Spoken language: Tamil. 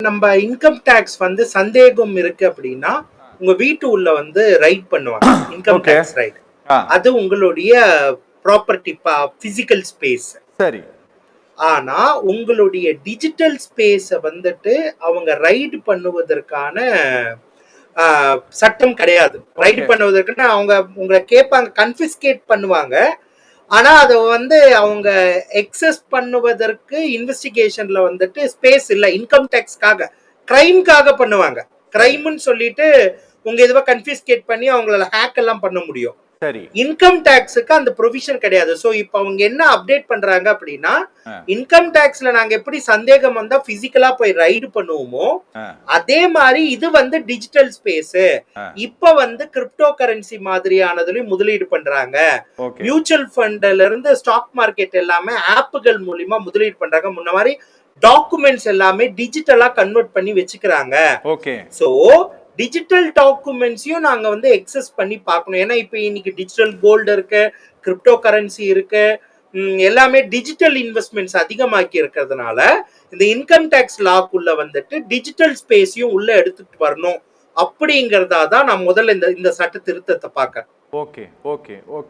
நம்ம இன்கம் டாக்ஸ் வந்து சந்தேகம் இருக்கு அப்படின்னா உங்க வீட்டு உள்ள வந்து ரைட் பண்ணுவாங்க இன்கம் ஓகே. Tax right. அது உங்களுடைய ப்ராப்பர்ட்டி பிசிக்கல் ஸ்பேஸ். சரி. ஆனா உங்களுடைய டிஜிட்டல் ஸ்பேஸ வந்துட்டு அவங்க ரைட் பண்ணுவதற்கான சட்டம் கிடையாது. Right okay. பண்ணுவதற்குன்னா அவங்க உங்களை கேட்பாங்க, கன்ஃபிஸ்கேட் பண்ணுவாங்க. ஆனா அத வந்து அவங்க எக்ஸஸ் பண்ணுவதற்கு இன்வெஸ்டிகேஷன்ல வந்துட்டு ஸ்பேஸ் இல்ல. இன்கம் டேக்ஸ்க்காக கிரைம்காக பண்ணுவாங்க. கிரைம்னு சொல்லிட்டு உங்க இதுவா கன்ஃபிஸ்கேட் பண்ணி அவங்கள ஹேக் எல்லாம் பண்ண முடியும். சரி. இன்கம் டாக்ஸுக்கு அந்த ப்ரொவிஷன் கிடையாது. சோ இப்போ அவங்க என்ன அப்டேட் பண்றாங்க அப்படின்னா, இன்கம் டாக்ஸ்ல நாங்க எப்படி சந்தேகம் வந்தா பிசிக்கலா போய் ரைடு பண்ணுவோமோ அதே மாதிரி இது வந்து டிஜிட்டல் ஸ்பேஸ். இப்ப வந்து கிரிப்டோ கரன்சி மாதிரியானதுலயும் முதலீடு பண்றாங்க. மியூச்சுவல் ஃபண்ட்ல இருந்து ஸ்டாக் மார்க்கெட் எல்லாமே ஆப்புகள் மூலமா முதலீடு பண்றாங்க. முன்ன மாதிரி டாக்குமெண்ட்ஸ் எல்லாமே டிஜிட்டலா கன்வெர்ட் பண்ணி வச்சுக்கிறாங்க. ஓகே. சோ டிஜிட்டல் டாக்குமெண்ட்ஸையும் நாங்க வந்து எக்ஸஸ் பண்ணி பார்க்கணும். ஏன்னா இப்ப இன்னைக்கு டிஜிட்டல் கோல்டு இருக்கு, கிரிப்டோ கரன்சி இருக்கு, எல்லாமே டிஜிட்டல் இன்வெஸ்ட்மெண்ட்ஸ் அதிகமாக்கி இருக்கிறதுனால இந்த இன்கம் டாக்ஸ் லாக்குள்ள வந்துட்டு டிஜிட்டல் ஸ்பேஸையும் உள்ள எடுத்துட்டு வரணும் அப்படிங்கறதா தான் நான் முதல்ல இந்த சட்ட திருத்தத்தை பார்க்கறேன். Okay okay okay.